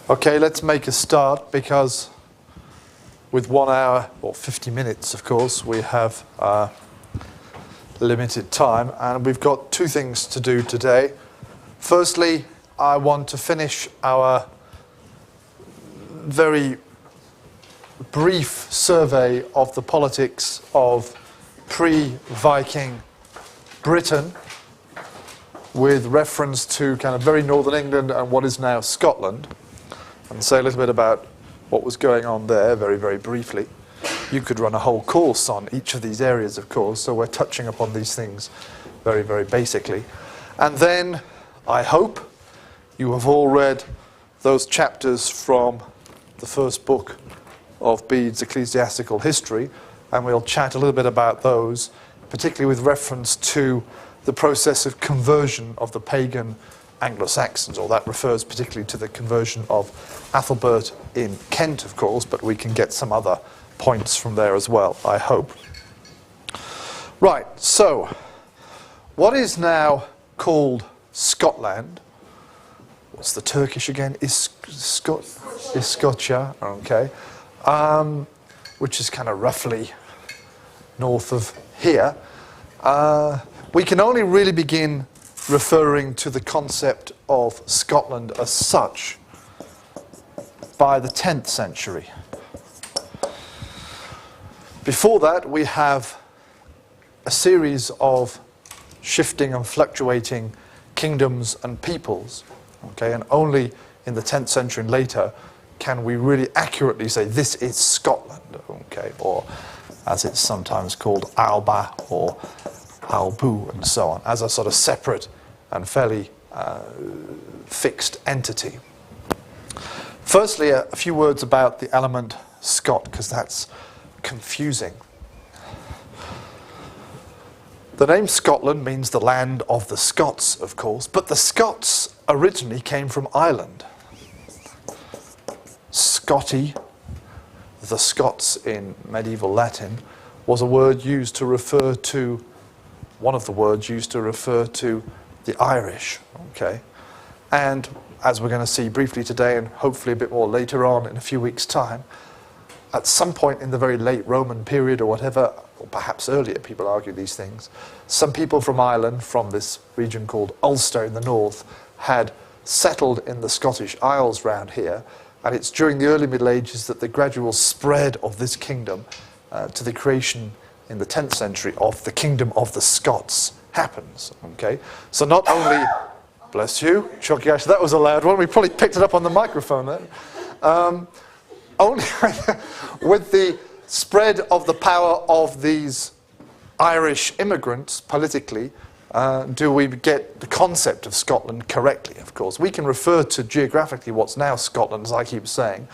Okay, let's make a start, because with 1 hour, or 50 minutes, of course, we have limited time, and we've got two things to do today. Firstly, I want to finish our very brief survey of the politics of pre-Viking Britain, with reference to kind of very northern England and what is now Scotland, and say a little bit about what was going on there very, very briefly. You could run a whole course on each of these areas, of course, so we're touching upon these things very, very basically. And then, I hope, you have all read those chapters from the first book of Bede's Ecclesiastical History, and we'll chat a little bit about those, particularly with reference to the process of conversion of the pagan Anglo-Saxons, or that refers particularly to the conversion of Athelbert in Kent, of course, but we can get some other points from there as well, I hope. Right, so what is now called Scotland, what's the Turkish again? Iskoçya, okay, which is kind of roughly north of here. We can only really begin referring to the concept of Scotland as such by the 10th century. Before that, we have a series of shifting and fluctuating kingdoms and peoples, okay, and only in the 10th century and later can we really accurately say this is Scotland, okay, or as it's sometimes called, Alba or Albu and so on, as a sort of separate and fairly fixed entity. Firstly, a few words about the element Scot, because that's confusing. The name Scotland means the land of the Scots, of course, but the Scots originally came from Ireland. Scotti, the Scots in medieval Latin, was a word used to refer to, one of the words used to refer to the Irish, okay? And as we're going to see briefly today, and hopefully a bit more later on in a few weeks' time, at some point in the very late Roman period or whatever, or perhaps earlier, people argue these things, some people from Ireland, from this region called Ulster in the north, had settled in the Scottish Isles round here, and it's during the early Middle Ages that the gradual spread of this kingdom to the creation in the 10th century of the kingdom of the Scots happens, okay? So not only, bless you, Chokiash, that was a loud one, we probably picked it up on the microphone there. Only with the spread of the power of these Irish immigrants politically do we get the concept of Scotland correctly, of course. We can refer to geographically what's now Scotland, as I keep saying,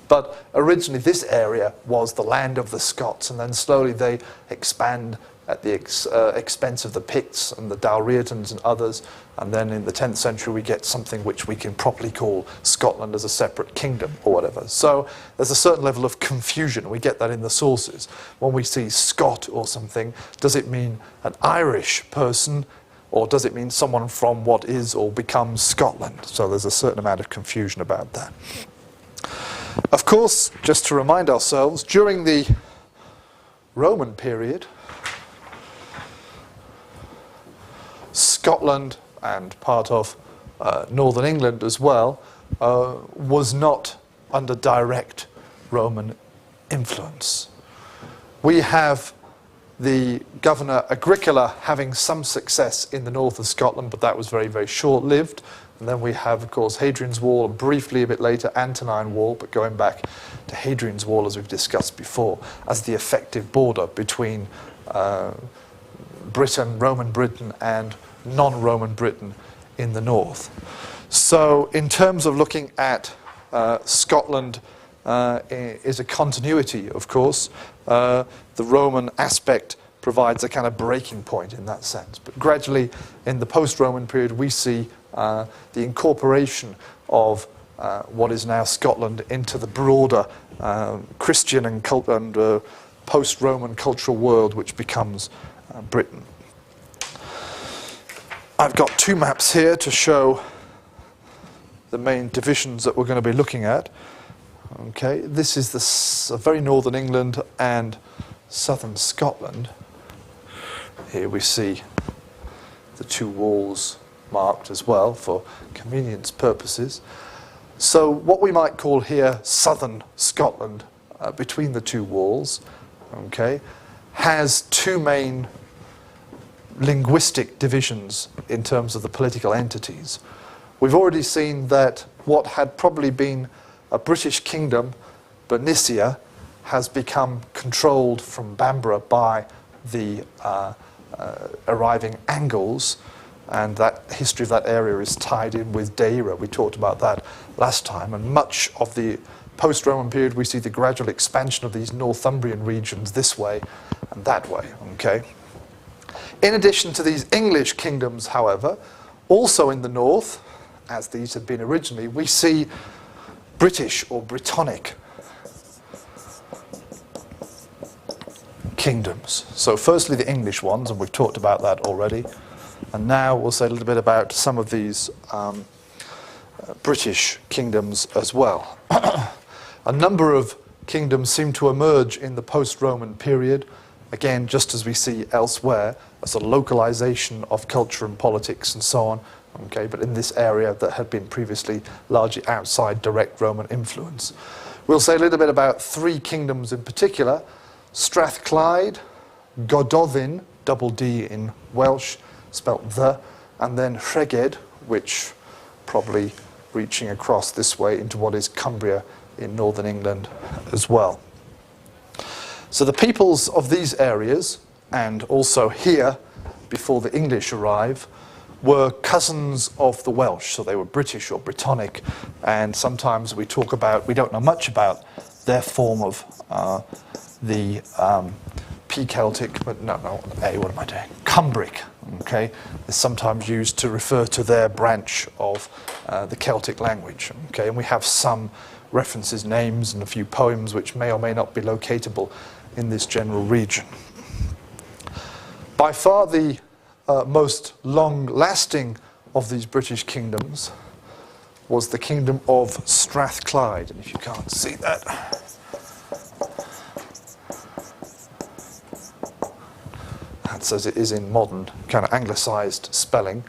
but originally this area was the land of the Scots, and then slowly they expand at the expense of the Picts and the Dalriatans and others, and then in the 10th century we get something which we can properly call Scotland as a separate kingdom or whatever. So there's a certain level of confusion. We get that in the sources. When we see Scot or something, does it mean an Irish person, or does it mean someone from what is or becomes Scotland? So there's a certain amount of confusion about that. Of course, just to remind ourselves, during the Roman period, Scotland and part of northern England as well was not under direct Roman influence. We have the governor Agricola having some success in the north of Scotland, but that was very, very short-lived. And then we have, of course, Hadrian's Wall, and briefly a bit later Antonine Wall, but going back to Hadrian's Wall, as we've discussed before, as the effective border between Britain, Roman Britain, and non-Roman Britain in the north. So in terms of looking at Scotland is a continuity, of course. The Roman aspect provides a kind of breaking point in that sense. But gradually, in the post-Roman period, we see the incorporation of what is now Scotland into the broader Christian and post-Roman cultural world, which becomes Britain. I've got two maps here to show the main divisions that we're going to be looking at. Okay, this is the very northern England and southern Scotland. Here we see the two walls marked as well for convenience purposes. So what we might call here southern Scotland, between the two walls, okay, has two main linguistic divisions in terms of the political entities. We've already seen that what had probably been a British kingdom, Bernicia, has become controlled from Bamborough by the arriving Angles, and that history of that area is tied in with Deira. We talked about that last time, and much of the post-Roman period we see the gradual expansion of these Northumbrian regions this way and that way. Okay. In addition to these English kingdoms, however, also in the north, as these had been originally, we see British or Brittonic kingdoms. So firstly the English ones, and we've talked about that already, and now we'll say a little bit about some of these British kingdoms as well. A number of kingdoms seem to emerge in the post-Roman period, again just as we see elsewhere, as a localization of culture and politics and so on, okay, but in this area that had been previously largely outside direct Roman influence. We'll say a little bit about three kingdoms in particular: Strathclyde, Gododdin, double D in Welsh, spelt the, and then Rheged, which probably reaching across this way into what is Cumbria in northern England as well. So the peoples of these areas, and also here before the English arrive, were cousins of the Welsh, so they were British or Brittonic, and sometimes we talk about, we don't know much about their form of the P-Celtic, but what am I doing? Cumbric, okay, is sometimes used to refer to their branch of the Celtic language, okay, and we have some references, names, and a few poems which may or may not be locatable in this general region. By far the most long-lasting of these British kingdoms was the kingdom of Strathclyde, and if you can't see that, that's as it is in modern kind of anglicised spelling,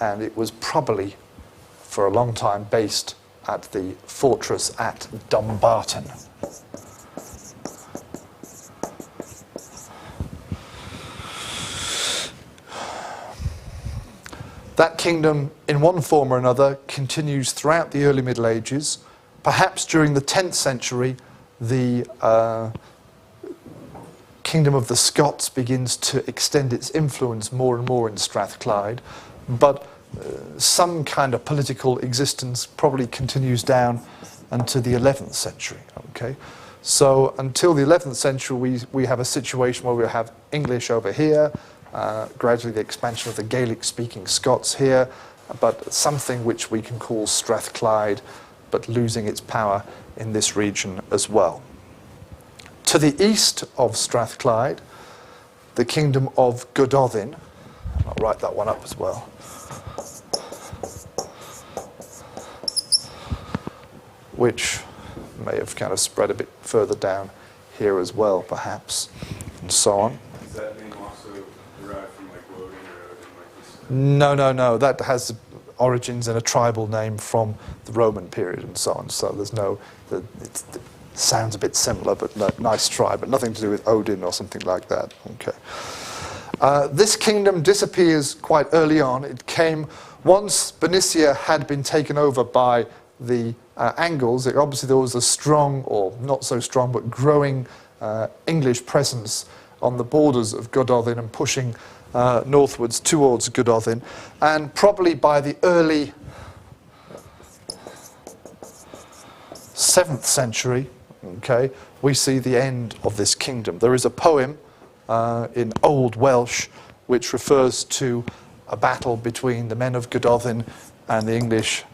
and it was probably for a long time based at the fortress at Dumbarton. That kingdom, in one form or another, continues throughout the early Middle Ages. Perhaps during the 10th century, the kingdom of the Scots begins to extend its influence more and more in Strathclyde, but some kind of political existence probably continues down until the 11th century. Okay, so until the 11th century, we have a situation where we have English over here, gradually the expansion of the Gaelic-speaking Scots here, but something which we can call Strathclyde, but losing its power in this region as well. To the east of Strathclyde, the kingdom of Gododdin, I'll write that one up as well, which may have kind of spread a bit further down here as well, perhaps, and so on. Does that name also derive from like Woden or Odin, like this? No. That has origins in a tribal name from the Roman period and so on. So there's no, it sounds a bit similar, but no, nice try, but nothing to do with Odin or something like that. Okay. This kingdom disappears quite early on. It came once Bernicia had been taken over by the Angles. Obviously there was a strong, or not so strong, but growing English presence on the borders of Gododdin and pushing northwards towards Gododdin. And probably by the early 7th century, okay, we see the end of this kingdom. There is a poem in Old Welsh which refers to a battle between the men of Gododdin and the English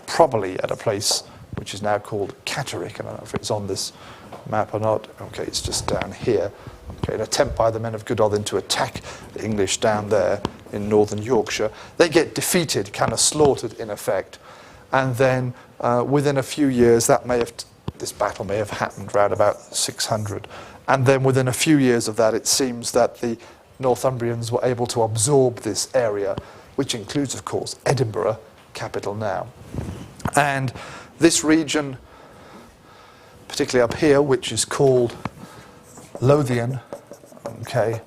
probably at a place which is now called Catterick. I don't know if it's on this map or not. Okay, it's just down here. Okay, an attempt by the men of Gododdin to attack the English down there, in northern Yorkshire. They get defeated, kind of slaughtered in effect. And then within a few years, this battle may have happened around about 600. And then within a few years of that, it seems that the Northumbrians were able to absorb this area, which includes, of course, Edinburgh, capital now. And this region, particularly up here, which is called Lothian, okay,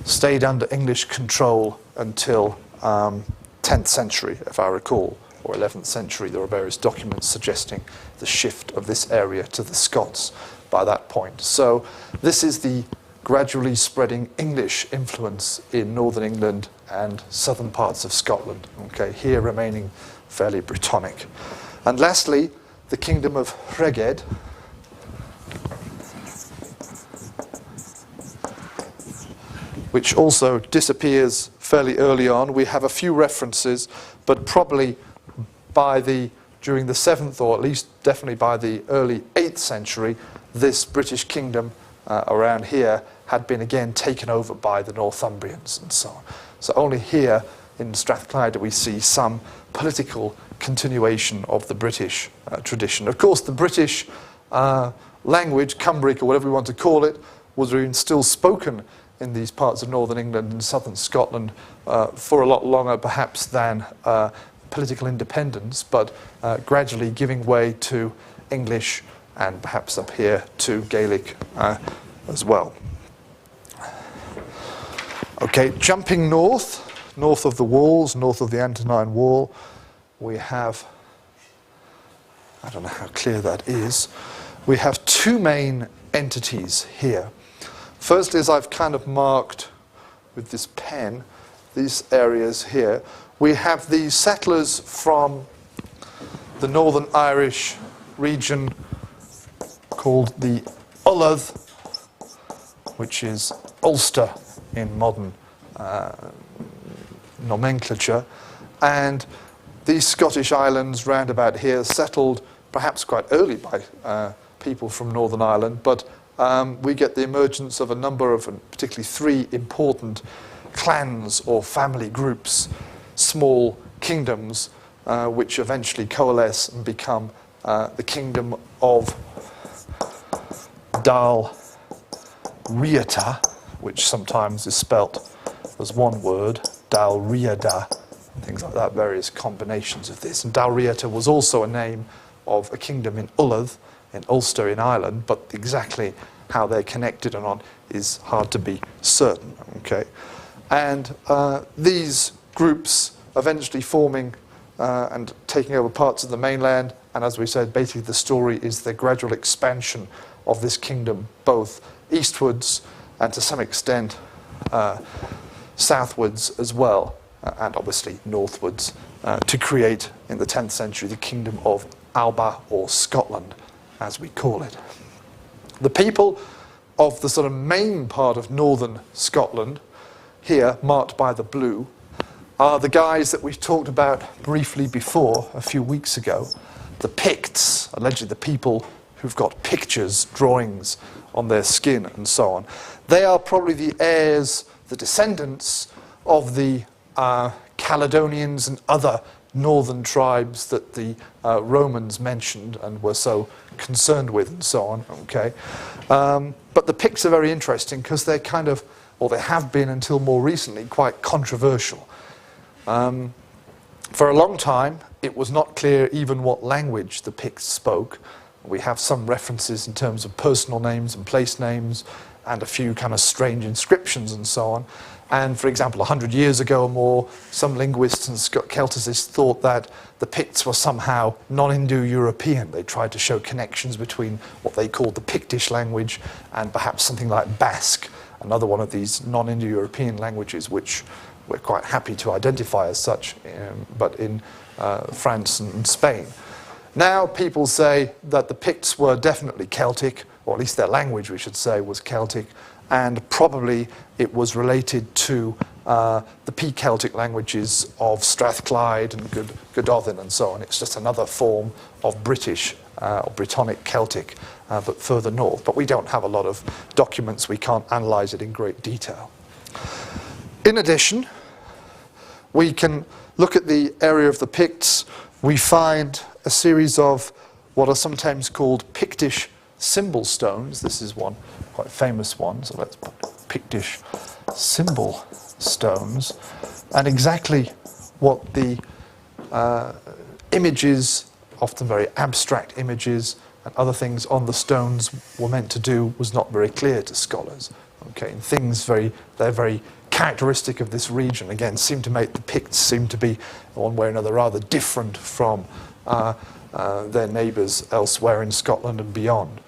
stayed under English control until 10th century, if I recall, or 11th century. There are various documents suggesting the shift of this area to the Scots by that point. So this is the gradually spreading English influence in northern England and southern parts of Scotland, okay, here remaining fairly Brittonic. And lastly, the kingdom of Rheged, which also disappears fairly early on. We have a few references, but probably during the 7th, or at least definitely by the early 8th century, this British kingdom around here had been again taken over by the Northumbrians and so on. So only here in Strathclyde do we see some political continuation of the British tradition. Of course, the British language, Cumbric or whatever we want to call it, was still spoken in these parts of northern England and southern Scotland for a lot longer perhaps than political independence, but gradually giving way to English and perhaps up here to Gaelic as well. Okay, jumping north of the walls, north of the Antonine Wall, we have, I don't know how clear that is, we have two main entities here. Firstly, as I've kind of marked with this pen, these areas here, we have these settlers from the Northern Irish region called the Ullath, which is Ulster in modern nomenclature, and these Scottish islands round about here settled perhaps quite early by people from Northern Ireland, but we get the emergence of a number of, particularly 3 important clans or family groups, small kingdoms, which eventually coalesce and become the kingdom of Dal Riata, which sometimes is spelt as one word, Dal Riada, and things like that, various combinations of this. And Dal Riata was also a name of a kingdom in Ullath, in Ulster in Ireland, but exactly how they're connected and on is hard to be certain. Okay, and these groups eventually forming and taking over parts of the mainland, and as we said, basically the story is the gradual expansion of this kingdom, both eastwards and to some extent southwards as well, and obviously northwards, to create in the 10th century the kingdom of Alba, or Scotland, as we call it. The people of the sort of main part of northern Scotland, here marked by the blue, are the guys that we talked about briefly before a few weeks ago, the Picts, allegedly the people who've got pictures, drawings on their skin and so on. They are probably the heirs, the descendants of the Caledonians and other northern tribes that the Romans mentioned and were so concerned with and so on. Okay, but the Picts are very interesting because they're kind of, or they have been until more recently, quite controversial. For a long time, it was not clear even what language the Picts spoke. We have some references in terms of personal names and place names and a few kind of strange inscriptions and so on. And for example, 100 years ago or more, some linguists and Celticists thought that the Picts were somehow non-Indo-European. They tried to show connections between what they called the Pictish language and perhaps something like Basque, another one of these non-Indo-European languages which we're quite happy to identify as such, but in France and Spain. Now people say that the Picts were definitely Celtic, or at least their language, we should say, was Celtic, and probably it was related to the P-Celtic languages of Strathclyde and Godolphin and so on. It's just another form of British or Brittonic Celtic, but further north. But we don't have a lot of documents. We can't analyse it in great detail. In addition, we can look at the area of the Picts. We find a series of what are sometimes called Pictish symbol stones. This is one quite famous one, so let's put Pictish symbol stones. And exactly what the images, often very abstract images, and other things on the stones were meant to do was not very clear to scholars. Okay, and they're very characteristic of this region. Again, seem to make the Picts seem to be, one way or another, rather different from their neighbours elsewhere in Scotland and beyond.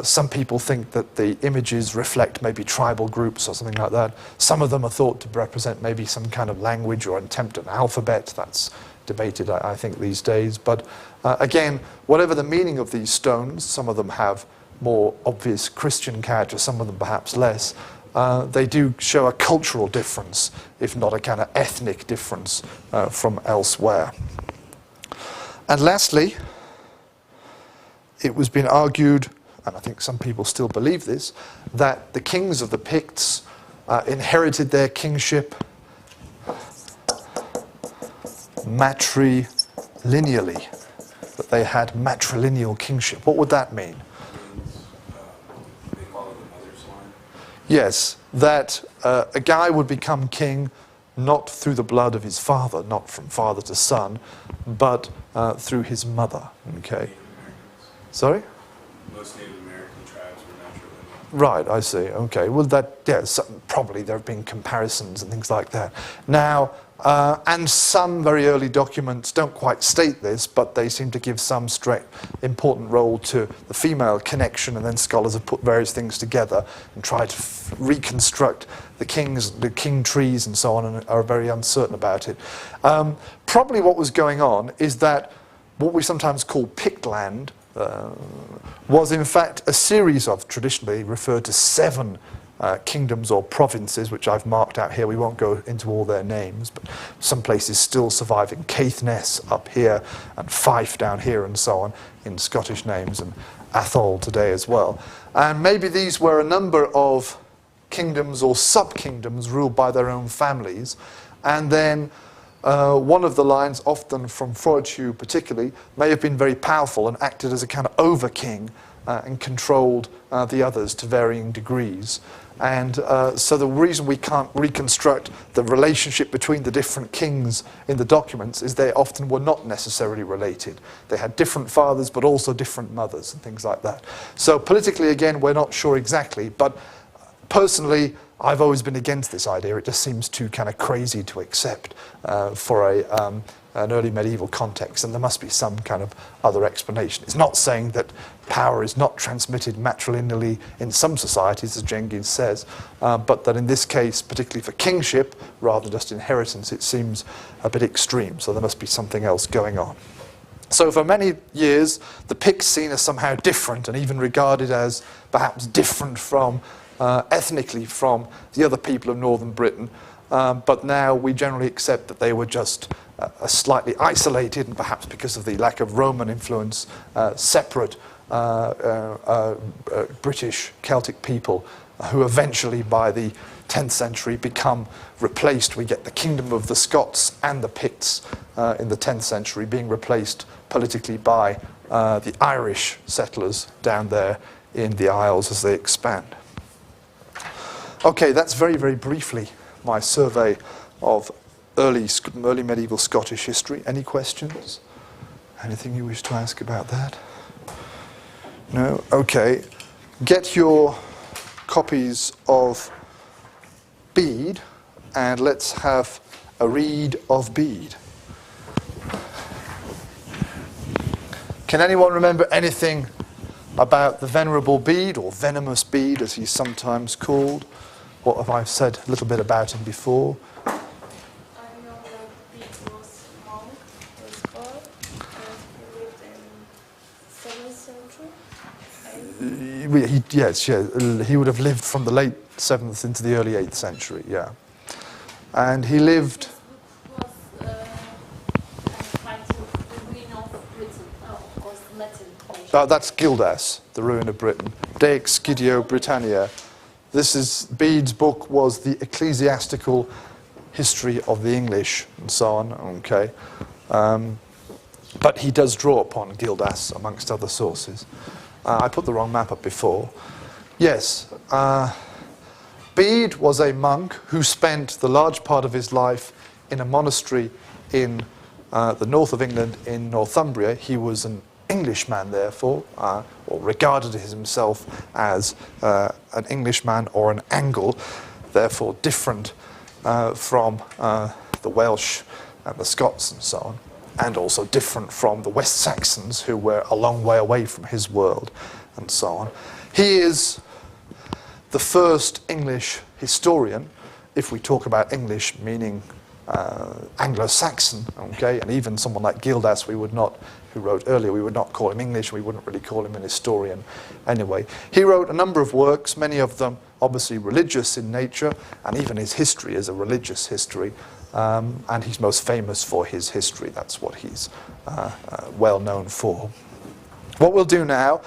Some people think that the images reflect maybe tribal groups or something like that. Some of them are thought to represent maybe some kind of language or attempt at an alphabet. That's debated, I think, these days. But again, whatever the meaning of these stones, some of them have more obvious Christian character, some of them perhaps less. They do show a cultural difference, if not a kind of ethnic difference from elsewhere. And lastly, it was been argued, and I think some people still believe this, that the kings of the Picts inherited their kingship matrilineally, that they had matrilineal kingship. What would that mean? They follow the mother's line. Yes, that a guy would become king not through the blood of his father, not from father to son, but through his mother. Okay. Native Americans. Sorry? Most Native American tribes were matrilineal. Right, I see. Okay. Well, probably there have been comparisons and things like that. Now, and some very early documents don't quite state this, but they seem to give some important role to the female connection, and then scholars have put various things together and tried to reconstruct the king trees and so on, and are very uncertain about it. Probably what was going on is that what we sometimes call Pictland was in fact a series of, traditionally referred to 7 kingdoms or provinces, which I've marked out here. We won't go into all their names, but some places still surviving. Caithness up here, and Fife down here, and so on, in Scottish names, and Atholl today as well. And maybe these were a number of kingdoms or sub-kingdoms ruled by their own families, and then one of the lines, often from Fortescue particularly, may have been very powerful and acted as a kind of over-king and controlled the others to varying degrees. And so the reason we can't reconstruct the relationship between the different kings in the documents is they often were not necessarily related. They had different fathers but also different mothers and things like that. So politically, again, we're not sure exactly, but personally, I've always been against this idea. It just seems too kind of crazy to accept for an early medieval context, and there must be some kind of other explanation. It's not saying that power is not transmitted matrilineally in some societies, as Cengiz says, but that in this case, particularly for kingship, rather than just inheritance, it seems a bit extreme, so there must be something else going on. So for many years, the Picts seen as somehow different, and even regarded as perhaps different from ethnically from the other people of northern Britain, but now we generally accept that they were just slightly isolated, and perhaps because of the lack of Roman influence, separate British Celtic people who eventually by the 10th century become replaced. We get the kingdom of the Scots and the Picts in the 10th century being replaced politically by the Irish settlers down there in the Isles as they expand. Okay, that's very, very briefly my survey of early medieval Scottish history. Any questions? Anything you wish to ask about that? No? Okay. Get your copies of Bead, and let's have a read of Bead. Can anyone remember anything about the Venerable Bede, or Venomous Bede as he's sometimes called? What have I said a little bit about him before? I know that Bede was monk, was born, and he lived in 7th century. He would have lived from the late 7th into the early 8th century, yeah. And he lived... His book was titled The Ruin of Britain, of course, Latin. that's Gildas, The Ruin of Britain. De Excidio Britannia. This is, Bede's book was the ecclesiastical history of the English and so on, okay. But he does draw upon Gildas amongst other sources. I put the wrong map up before. Yes, Bede was a monk who spent the large part of his life in a monastery in the north of England in Northumbria. He was an Englishman, therefore, or regarded himself as an Englishman or an Angle, therefore different from the Welsh and the Scots and so on, and also different from the West Saxons, who were a long way away from his world and so on. He is the first English historian, if we talk about English meaning Anglo-Saxon, okay, and even someone like Gildas, we would not, who wrote earlier, we would not call him English, we wouldn't really call him an historian anyway. He wrote a number of works, many of them obviously religious in nature, and even his history is a religious history, and he's most famous for his history. That's what he's well known for. What we'll do now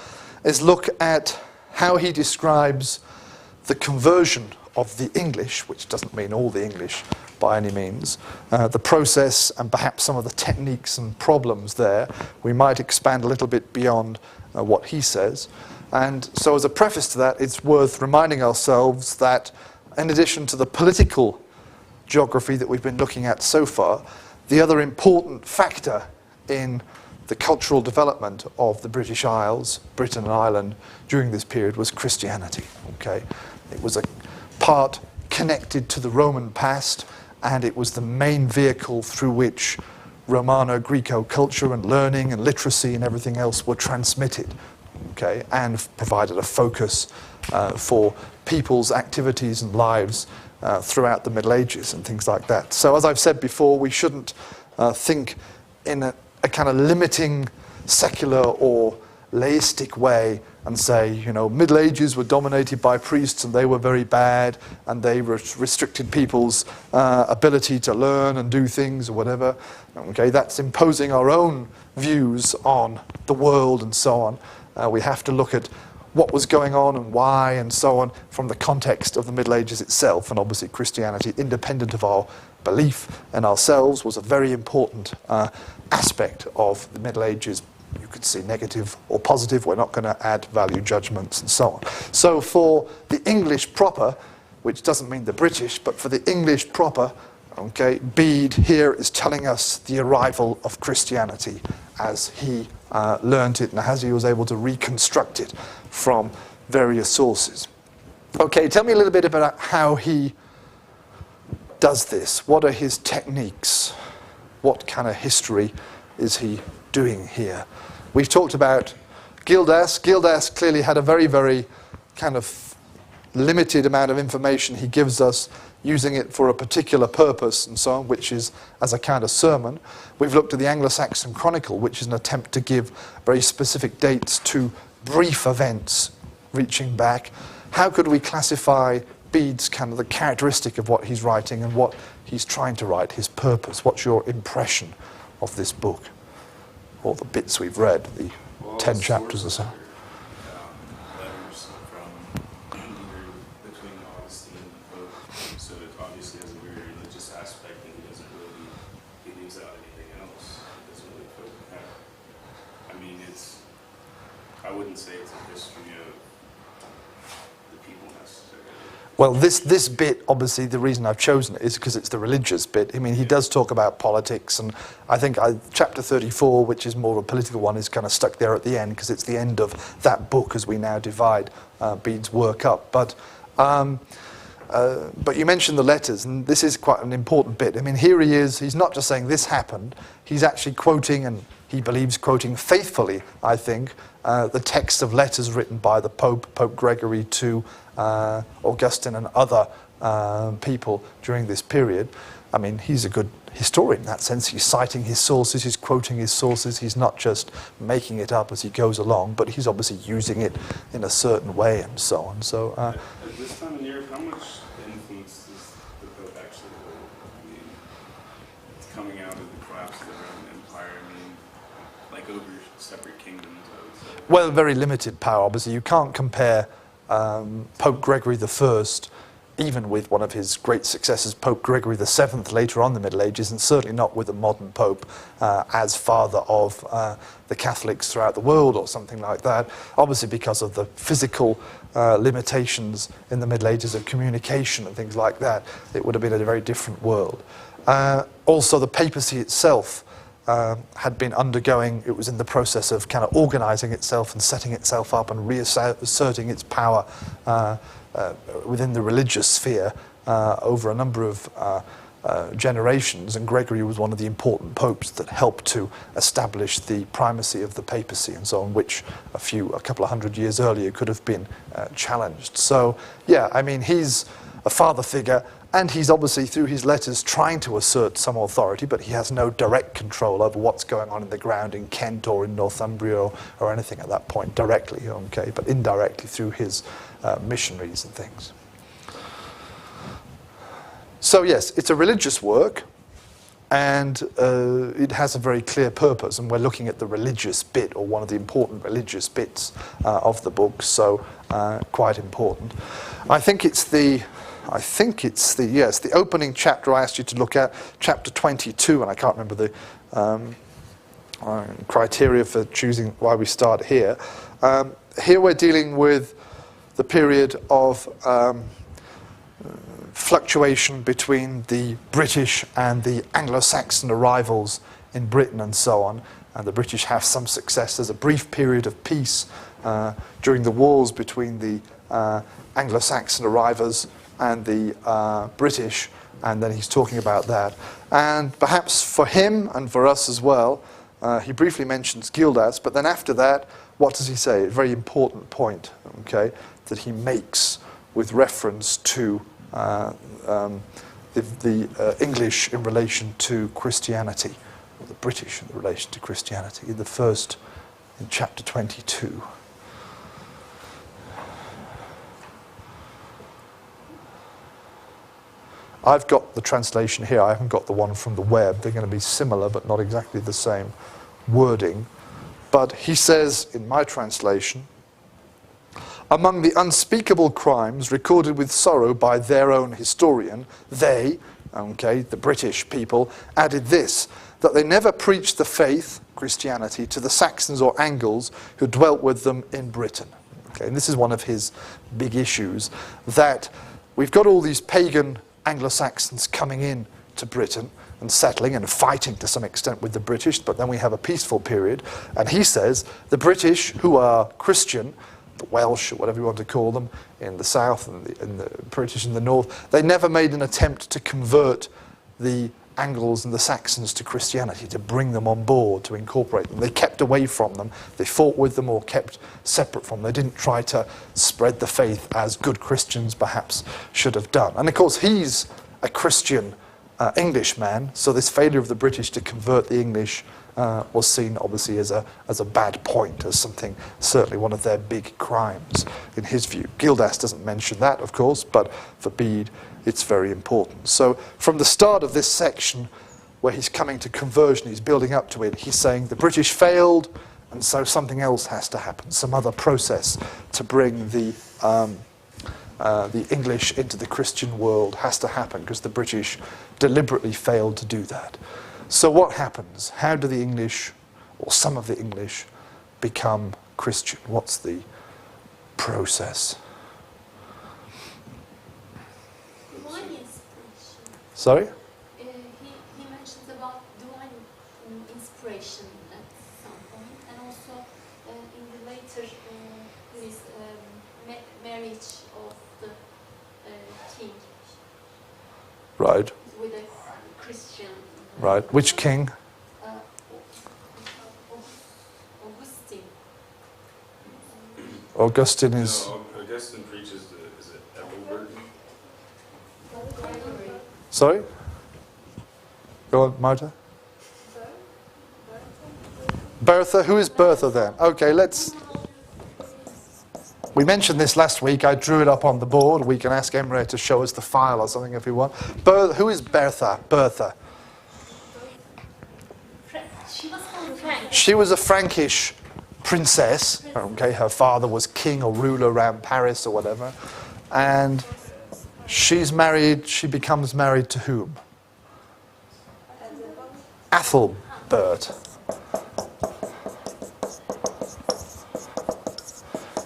is look at how he describes the conversion of the English, which doesn't mean all the English by any means, the process and perhaps some of the techniques and problems there. We might expand a little bit beyond what he says. And so as a preface to that, it's worth reminding ourselves that in addition to the political geography that we've been looking at so far, the other important factor in the cultural development of the British Isles, Britain and Ireland, during this period was Christianity. Okay? It was a part connected to the Roman past, and it was the main vehicle through which Romano-Greco culture and learning and literacy and everything else were transmitted, okay, and provided a focus for people's activities and lives throughout the Middle Ages and things like that. So as I've said before, we shouldn't think in a kind of limiting secular or laistic way and say, you know, Middle Ages were dominated by priests and they were very bad and they restricted people's ability to learn and do things or whatever. Okay, that's imposing our own views on the world and so on. We have to look at what was going on and why and so on from the context of the Middle Ages itself, and obviously Christianity, independent of our belief in ourselves, was a very important aspect of the Middle Ages. You could see negative or positive. We're not going to add value judgments and so on. So for the English proper, which doesn't mean the British, but for the English proper, okay, Bede here is telling us the arrival of Christianity as he learned it and as he was able to reconstruct it from various sources. Okay, tell me a little bit about how he does this. What are his techniques? What kind of history is he doing here? We've talked about Gildas. Gildas clearly had a very, very kind of limited amount of information he gives us, using it for a particular purpose and so on, which is as a kind of sermon. We've looked at the Anglo-Saxon Chronicle, which is an attempt to give very specific dates to brief events reaching back. How could we classify Bede's kind of the characteristic of what he's writing and what he's trying to write, his purpose? What's your impression of this book? Or the bits we've read, the 10 chapters or so. Letters from either between Augustine and Pope, so it obviously has a very religious aspect, and he doesn't really, he leaves out anything else. He doesn't really put, I mean, it's, I wouldn't say it's a history of the people necessarily. Well, this bit, obviously, the reason I've chosen it is because it's the religious bit. I mean, he does talk about politics, and I think chapter 34, which is more of a political one, is kind of stuck there at the end, because it's the end of that book as we now divide Bede's work up. But you mentioned the letters, and this is quite an important bit. I mean, here he is, he's not just saying this happened, he's actually quoting, and he believes quoting faithfully, I think, the text of letters written by the Pope, Pope Gregory, to Augustine and other people during this period. I mean, he's a good historian in that sense. He's citing his sources, he's quoting his sources, he's not just making it up as he goes along, but he's obviously using it in a certain way and so on. So, at this time in Europe, how much influence does the Pope actually hold? I mean, it's coming out of the collapse of the Roman Empire, I mean, like over separate kingdoms, I would say. Well, very limited power, obviously. You can't compare Pope Gregory I even with one of his great successors, Pope Gregory VII, later on in the Middle Ages, and certainly not with a modern pope as father of the Catholics throughout the world or something like that, obviously because of the physical limitations in the Middle Ages of communication and things like that. It would have been a very different world. Also, the papacy itself had been undergoing, it was in the process of kind of organising itself and setting itself up and reasserting its power within the religious sphere over a number of generations, and Gregory was one of the important popes that helped to establish the primacy of the papacy and so on, which a couple of hundred years earlier could have been challenged. So, yeah, I mean, he's a father figure, and he's obviously, through his letters, trying to assert some authority, but he has no direct control over what's going on in the ground in Kent or in Northumbria or anything at that point directly, okay, but indirectly through his missionaries and things. So yes, it's a religious work, and it has a very clear purpose, and we're looking at the religious bit, or one of the important religious bits of the book, so quite important. I think it's the opening chapter I asked you to look at, chapter 22, and I can't remember the criteria for choosing why we start here. Here we're dealing with the period of fluctuation between the British and the Anglo-Saxon arrivals in Britain and so on. And the British have some success. There's a brief period of peace during the wars between the Anglo-Saxon arrivals and the British, and then he's talking about that. And perhaps for him and for us as well, he briefly mentions Gildas, but then after that, what does he say? A very important point, okay, that he makes with reference to the English in relation to Christianity, or the British in relation to Christianity, in chapter 22. I've got the translation here. I haven't got the one from the web. They're going to be similar, but not exactly the same wording. But he says, in my translation, among the unspeakable crimes recorded with sorrow by their own historian, they, okay, the British people, added this, that they never preached the faith, Christianity, to the Saxons or Angles who dwelt with them in Britain. Okay, and this is one of his big issues, that we've got all these pagan Anglo-Saxons coming in to Britain and settling and fighting to some extent with the British, but then we have a peaceful period. And he says the British, who are Christian, the Welsh, or whatever you want to call them, in the south and the British in the north, they never made an attempt to convert the Angles and the Saxons to Christianity, to bring them on board, to incorporate them. They kept away from them. They fought with them or kept separate from them. They didn't try to spread the faith as good Christians perhaps should have done. And of course, he's a Christian Englishman, so this failure of the British to convert the English was seen obviously as a bad point, as something, certainly one of their big crimes in his view. Gildas doesn't mention that, of course, but for Bede, it's very important. So from the start of this section, where he's coming to conversion, he's building up to it, he's saying the British failed, and so something else has to happen, some other process to bring the English into the Christian world has to happen, because the British deliberately failed to do that. So what happens? How do the English, or some of the English, become Christian? What's the process? Sorry? He mentions about divine inspiration at some point, and also in the later his marriage of the king. Right. With a Christian. Right. Which king? Augustine. Augustine is... No, Augustine preaches is it Ethelbert? Sorry? Go on, Marta. Bertha? Who is Bertha then? Okay, we mentioned this last week. I drew it up on the board. We can ask Emre to show us the file or something if you want. Who is Bertha? Bertha. She was a Frankish princess. Okay, her father was king or ruler around Paris or whatever. And She becomes married to whom? Athelbert.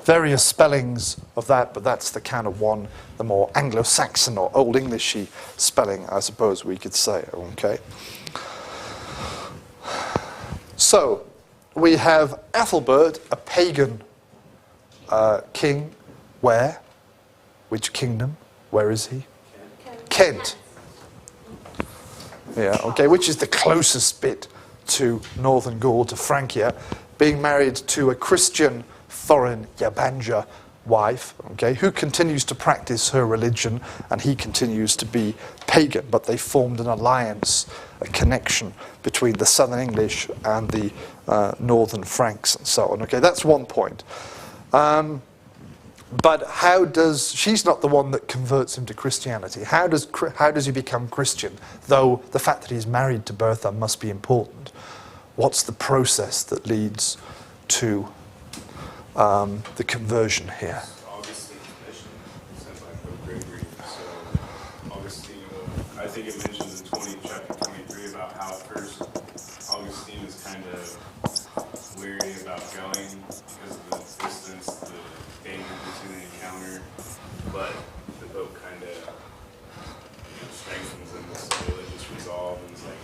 Various spellings of that, but that's the kind of one, the more Anglo-Saxon or Old Englishy spelling, I suppose we could say, okay? So, we have Athelbert, a pagan king, where? Which kingdom? Where is he? Kent. Yeah, okay, which is the closest bit to Northern Gaul, to Francia, being married to a Christian foreign Yabanja wife, okay, who continues to practice her religion, and he continues to be pagan, but they formed an alliance, a connection between the Southern English and the Northern Franks and so on. Okay, that's one point. But how does, she's not the one that converts him to Christianity. How does he become Christian? Though the fact that he's married to Bertha must be important. What's the process that leads to the conversion here? Augustine's mission sent by Pope Gregory. So Augustine, I think it mentions in chapter 23 about how at first Augustine is kind of weary about going because of the distance, the danger between the encounter, but the Pope kind of strengthens him with some religious resolve and is like,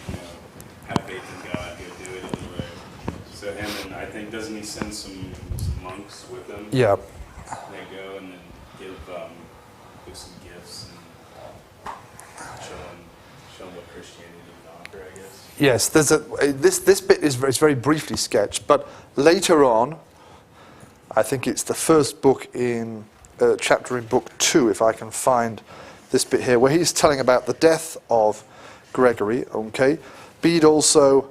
have faith in God, go do it anyway. So him and I think, doesn't he send some monks with him? Yeah. They go and then give some gifts and show them what Christianity can offer, I guess. Yes, there's this bit is very briefly sketched, but later on, I think it's the first book in chapter in book 2, if I can find this bit here, where he's telling about the death of Gregory. Okay, Bead also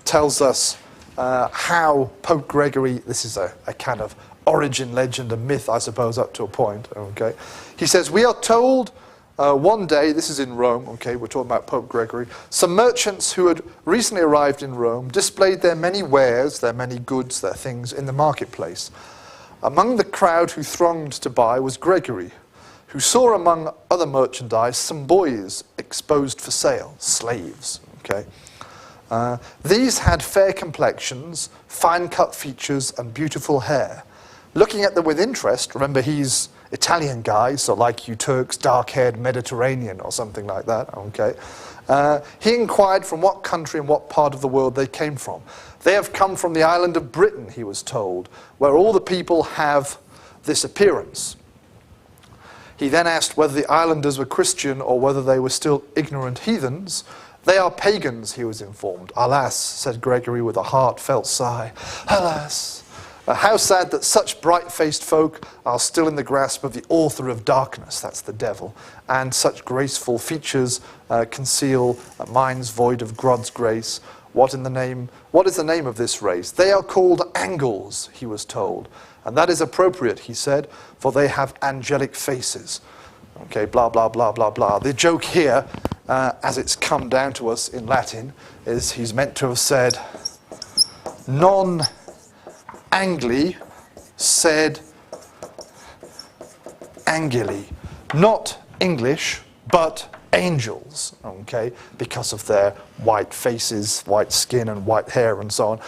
tells us how Pope Gregory, this is a kind of origin legend and myth, I suppose, up to a point. Okay, he says, we are told one day, this is in Rome, okay, we're talking about Pope Gregory, some merchants who had recently arrived in Rome displayed their many wares, their many goods, their things in the marketplace. Among the crowd who thronged to buy was Gregory, who saw among other merchandise some boys exposed for sale, slaves, okay. These had fair complexions, fine-cut features, and beautiful hair. Looking at them with interest, remember he's Italian guy, so like you Turks, dark-haired Mediterranean or something like that, okay. He inquired from what country and what part of the world they came from. They have come from the island of Britain, he was told, where all the people have this appearance. He then asked whether the islanders were Christian or whether they were still ignorant heathens. They are pagans, he was informed. Alas, said Gregory with a heartfelt sigh. Alas, how sad that such bright-faced folk are still in the grasp of the author of darkness, that's the devil, and such graceful features conceal minds void of God's grace. What is the name of this race? They are called Angles, he was told. And that is appropriate, he said, for they have angelic faces. Okay, blah, blah, blah, blah, blah. The joke here, as it's come down to us in Latin, is he's meant to have said, non angli sed angeli. Not English, but angels, okay, because of their white faces, white skin and white hair and so on.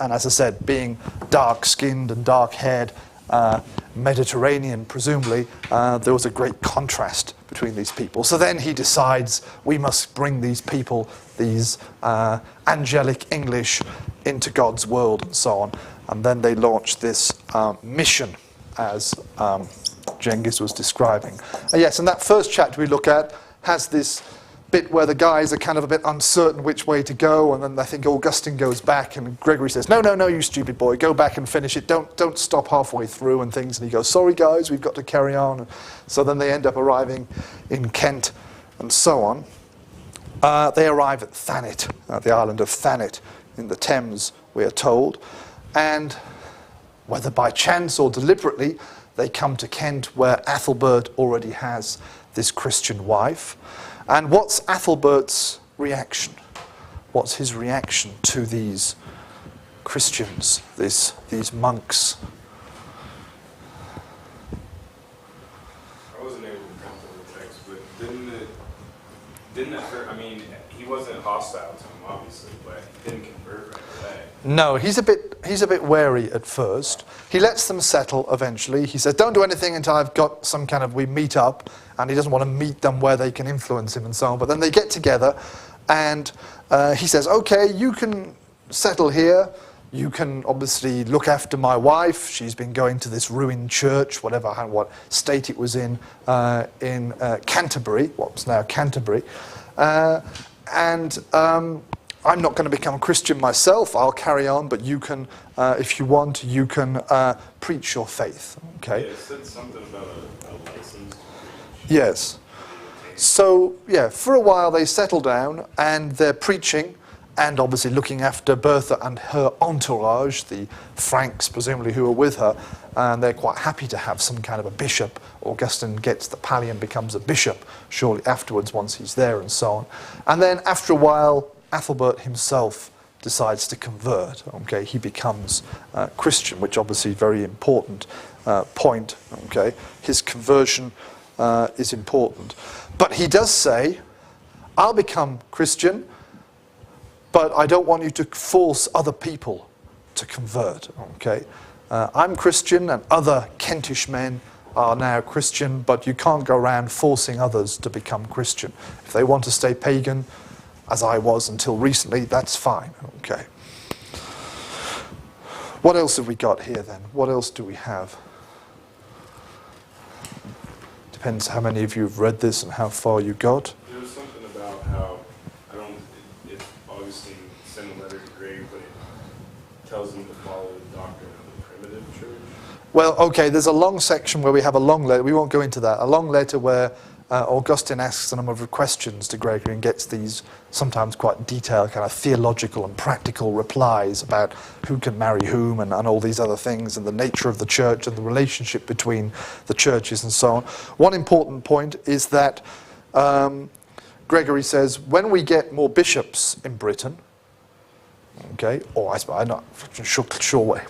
And as I said, being dark-skinned and dark-haired, Mediterranean, presumably, there was a great contrast between these people. So then he decides we must bring these people, these angelic English, into God's world and so on. And then they launch this mission, as Cengiz was describing. Yes, and that first chapter we look at has this bit where the guys are kind of a bit uncertain which way to go, and then I think Augustine goes back and Gregory says, no, you stupid boy, go back and finish it, don't stop halfway through and things, and he goes, sorry guys, we've got to carry on. And so then they end up arriving in Kent and so on. They arrive at Thanet, the island of Thanet in the Thames, we are told, and whether by chance or deliberately, they come to Kent where Athelbert already has this Christian wife. And what's Athelbert's reaction? What's his reaction to these Christians, these monks? I wasn't able to come to he wasn't hostile to him, obviously, but he didn't convert right away. No, he's a bit wary at first. He lets them settle eventually. He says, don't do anything until I've got some kind of, we meet up, and he doesn't want to meet them where they can influence him and so on. But then they get together, and he says, okay, you can settle here. You can obviously look after my wife. She's been going to this ruined church, what state it was in Canterbury, what's now Canterbury. I'm not going to become a Christian myself. I'll carry on, but you can, if you want, you can preach your faith. Okay. Yeah, it said something about a license to preach. Yes. So yeah, for a while they settle down and they're preaching, and obviously looking after Bertha and her entourage, the Franks presumably who are with her, and they're quite happy to have some kind of a bishop. Augustine gets the pallium and becomes a bishop shortly afterwards once he's there and so on. And then after a while, Ethelbert himself decides to convert. Okay, he becomes Christian, which obviously is a very important point. Okay, his conversion is important. But he does say, I'll become Christian, but I don't want you to force other people to convert. Okay, I'm Christian and other Kentish men are now Christian, but you can't go around forcing others to become Christian. If they want to stay pagan, as I was until recently, that's fine. Okay. What else have we got here then? What else do we have? Depends how many of you have read this and how far you got. There was something about how, I don't know if Augustine sent a letter to Gregory, but it tells him to follow the doctrine of the primitive church. Well, okay, there's a long section where we have a long letter. We won't go into that. A long letter where Augustine asks a number of questions to Gregory and gets these sometimes quite detailed kind of theological and practical replies about who can marry whom and all these other things and the nature of the church and the relationship between the churches and so on. One important point is that Gregory says when we get more bishops in Britain, okay, or I'm not sure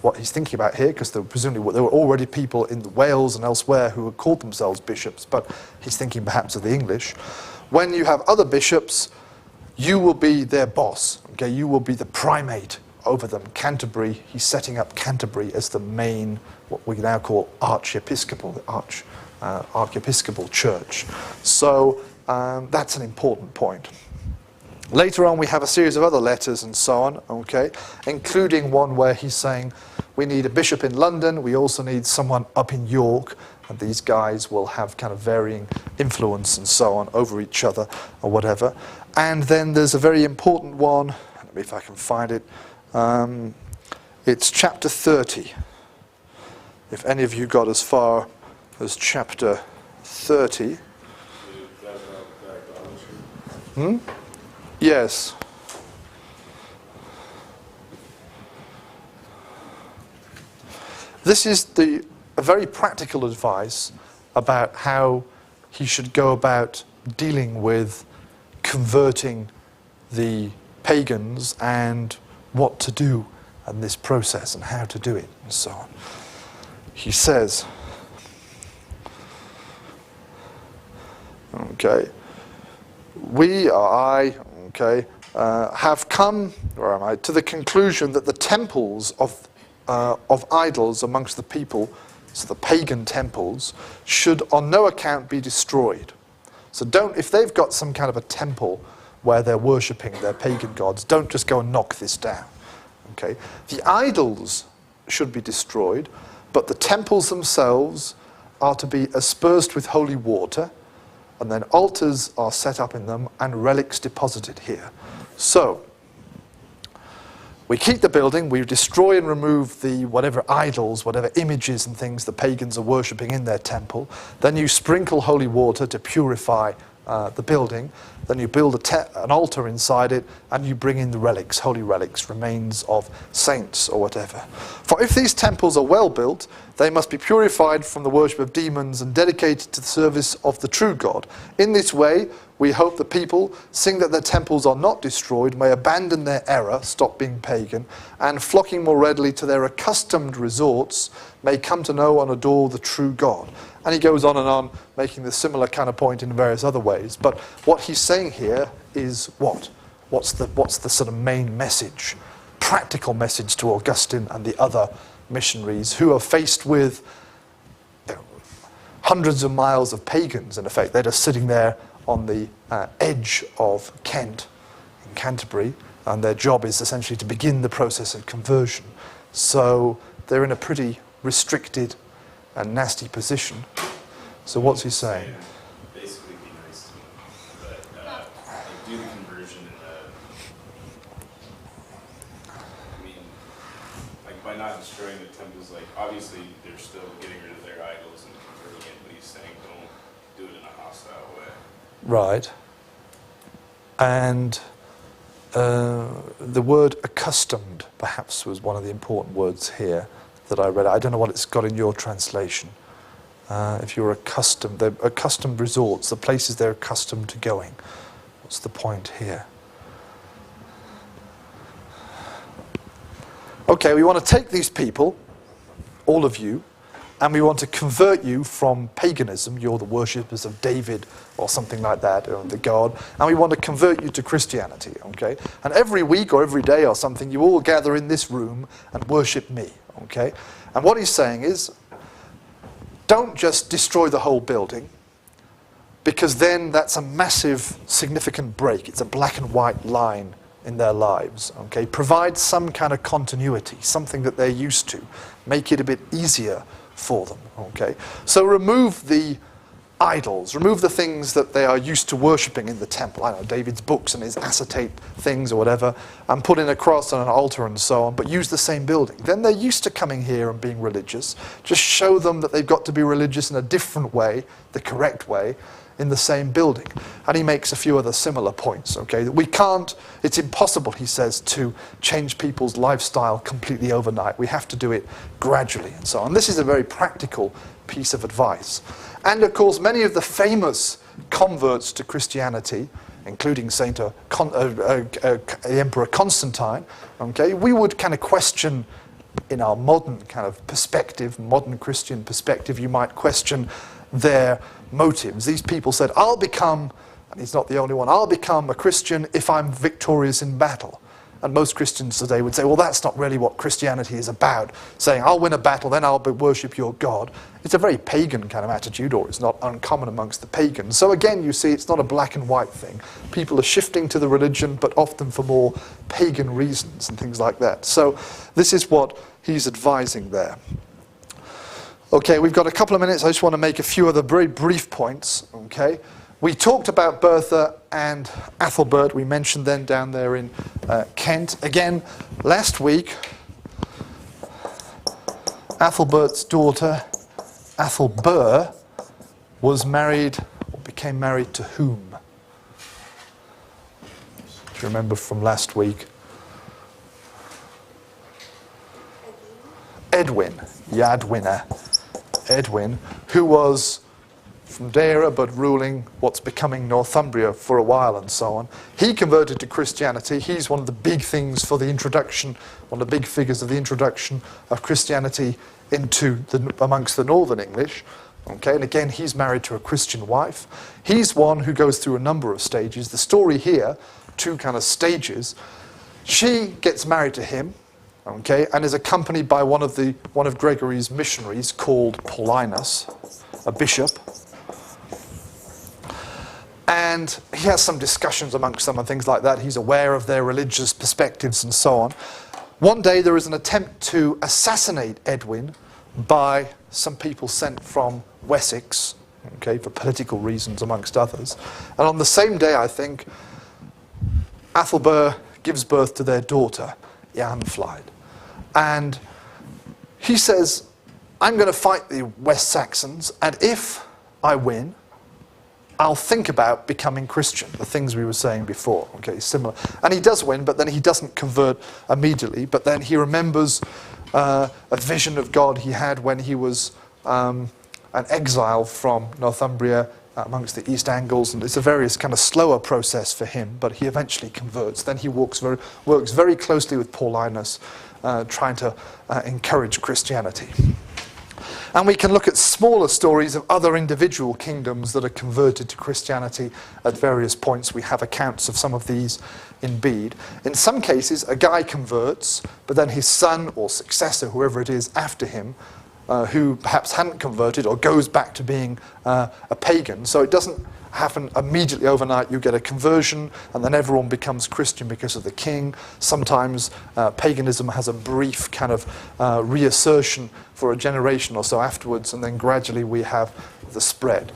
what he's thinking about here, because presumably there were already people in Wales and elsewhere who had called themselves bishops, but he's thinking perhaps of the English. When you have other bishops, you will be their boss, okay, you will be the primate over them. Canterbury, he's setting up Canterbury as the main, what we now call archiepiscopal church. So that's an important point. Later on, we have a series of other letters and so on, okay, including one where he's saying we need a bishop in London, we also need someone up in York, and these guys will have kind of varying influence and so on over each other or whatever. And then there's a very important one, let me if I can find it, it's chapter 30. If any of you got as far as chapter 30. Yes. This is a very practical advice about how he should go about dealing with converting the pagans and what to do in this process and how to do it and so on. He says, okay, have come, where am I, to the conclusion that the temples of idols amongst the people, so the pagan temples, should on no account be destroyed. So if they've got some kind of a temple where they're worshipping their pagan gods, don't just go and knock this down. Okay? The idols should be destroyed, but the temples themselves are to be aspersed with holy water, and then altars are set up in them and relics deposited here. So, we keep the building, we destroy and remove the whatever idols, whatever images and things the pagans are worshipping in their temple. Then you sprinkle holy water to purify the building. Then you build an altar inside it, and you bring in the relics, holy relics, remains of saints or whatever. For if these temples are well built, They must be purified from the worship of demons and dedicated to the service of the true God. In this way, we hope the people, seeing that their temples are not destroyed, may abandon their error, stop being pagan, and flocking more readily to their accustomed resorts, may come to know and adore the true God. And he goes on, making the similar kind of point in various other ways. But what he's saying here is what? What's the sort of main message, practical message to Augustine and the other missionaries who are faced with hundreds of miles of pagans, in effect? They're just sitting there on the edge of Kent, in Canterbury, and their job is essentially to begin the process of conversion. So they're in a pretty restricted and nasty position. So what's he saying? Basically be nice to them, but like do the conversion in I mean, like by not destroying the temples, like obviously they're still getting rid of their idols and converting it, but he's saying don't do it in a hostile way. Right. And the word accustomed, perhaps, was one of the important words here that I read. I don't know what it's got in your translation. If you're accustomed, they're accustomed resorts, the places they're accustomed to going. What's the point here? Okay, we want to take these people, all of you, and we want to convert you from paganism, you're the worshippers of David or something like that, or the god, and we want to convert you to Christianity, okay? And every week or every day or something, you all gather in this room and worship me, okay? And what he's saying is, don't just destroy the whole building, because then that's a massive, significant break. It's a black and white line in their lives, okay? Provide some kind of continuity, something that they're used to. Make it a bit easier for them, okay? So remove the idols, remove the things that they are used to worshipping in the temple. I don't know, David's books and his acetate things or whatever, and put in a cross and an altar and so on, but use the same building. Then they're used to coming here and being religious. Just show them that they've got to be religious in a different way, the correct way, in the same building. And he makes a few other similar points, okay? We can't, it's impossible, he says, to change people's lifestyle completely overnight. We have to do it gradually and so on. This is a very practical piece of advice. And of course, many of the famous converts to Christianity, including the Emperor Constantine, okay, we would kind of question in our modern kind of perspective, modern Christian perspective, you might question their motives. These people said, I'll become, and he's not the only one, I'll become a Christian if I'm victorious in battle. And most Christians today would say, well, that's not really what Christianity is about, saying, I'll win a battle, then I'll worship your God. It's a very pagan kind of attitude, or it's not uncommon amongst the pagans. So again, you see, it's not a black and white thing. People are shifting to the religion, but often for more pagan reasons and things like that. So this is what he's advising there. Okay, we've got a couple of minutes. I just want to make a few other very brief points, okay? We talked about Bertha and Athelbert. We mentioned them down there in Kent. Again, last week, Athelbert's daughter, Athelber, was married, or became married to whom? Do you remember from last week? Edwin, Yadwinner. Edwin, who was from Deira but ruling what's becoming Northumbria for a while and so on. He converted to Christianity. He's one of the big things for the introduction, one of the big figures of the introduction of Christianity amongst the Northern English. Okay, and again, he's married to a Christian wife. He's one who goes through a number of stages. The story here, two kind of stages. She gets married to him. Okay, and is accompanied by one of Gregory's missionaries called Paulinus, a bishop. And he has some discussions amongst them and things like that. He's aware of their religious perspectives and so on. One day there is an attempt to assassinate Edwin by some people sent from Wessex, okay, for political reasons amongst others. And on the same day, I think, Athelber gives birth to their daughter, Eanflide. And he says, I'm going to fight the West Saxons, and if I win, I'll think about becoming Christian, the things we were saying before, okay, similar. And he does win, but then he doesn't convert immediately, but then he remembers a vision of God he had when he was an exile from Northumbria amongst the East Angles, and it's a various kind of slower process for him, but he eventually converts. Then he works very closely with Paulinus, trying to encourage Christianity. And we can look at smaller stories of other individual kingdoms that are converted to Christianity at various points. We have accounts of some of these in Bede. In some cases, a guy converts, but then his son or successor, whoever it is after him, who perhaps hadn't converted or goes back to being a pagan. So it doesn't happen immediately overnight. You get a conversion and then everyone becomes Christian because of the king. Sometimes paganism has a brief kind of reassertion for a generation or so afterwards, and then gradually we have the spread.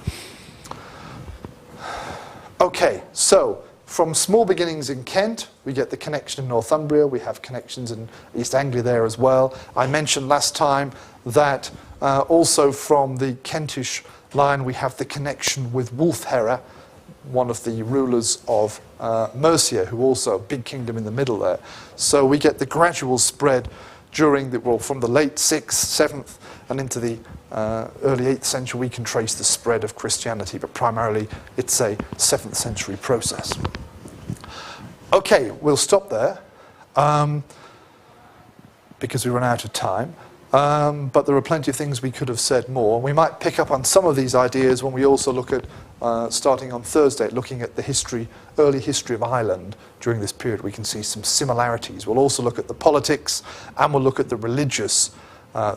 Okay, so from small beginnings in Kent, we get the connection in Northumbria. We have connections in East Anglia there as well. I mentioned last time that also from the Kentish line we have the connection with Wulfhere, one of the rulers of Mercia, who also a big kingdom in the middle there. So we get the gradual spread during from the late 6th, 7th, and into the early 8th century. We can trace the spread of Christianity, but primarily it's a 7th century process. Okay, we'll stop there because we run out of time. But there are plenty of things we could have said more. We might pick up on some of these ideas when we also look at, starting on Thursday, looking at the early history of Ireland during this period. We can see some similarities. We'll also look at the politics, and we'll look at the religious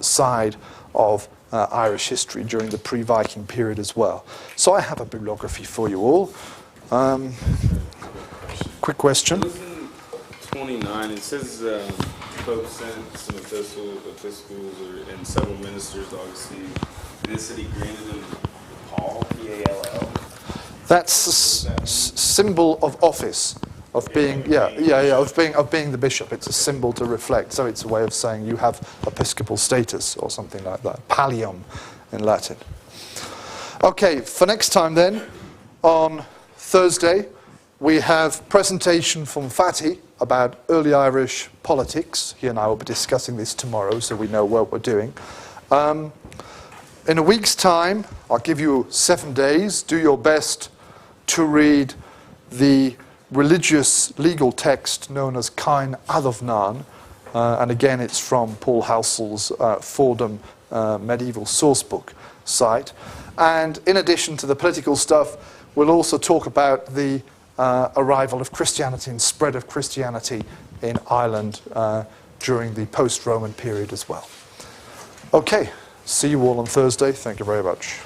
side of Irish history during the pre-Viking period as well. So I have a bibliography for you all. Quick question. 29, it says Pope sent some epistles and several ministers to Augustine. And it said he granted him Paul, P-A-L-L. That's a symbol of office, of being, of being the bishop. It's a symbol to reflect. So it's a way of saying you have episcopal status or something like that. Pallium in Latin. Okay, for next time then, on Thursday, we have presentation from Fatty about early Irish politics. He and I will be discussing this tomorrow, so we know what we're doing. In a week's time, I'll give you 7 days. Do your best to read the religious legal text known as Cain Adovnan. And again, it's from Paul Housel's Fordham medieval sourcebook site. And in addition to the political stuff, we'll also talk about the arrival of Christianity and spread of Christianity in Ireland during the post-Roman period as well. Okay, see you all on Thursday. Thank you very much.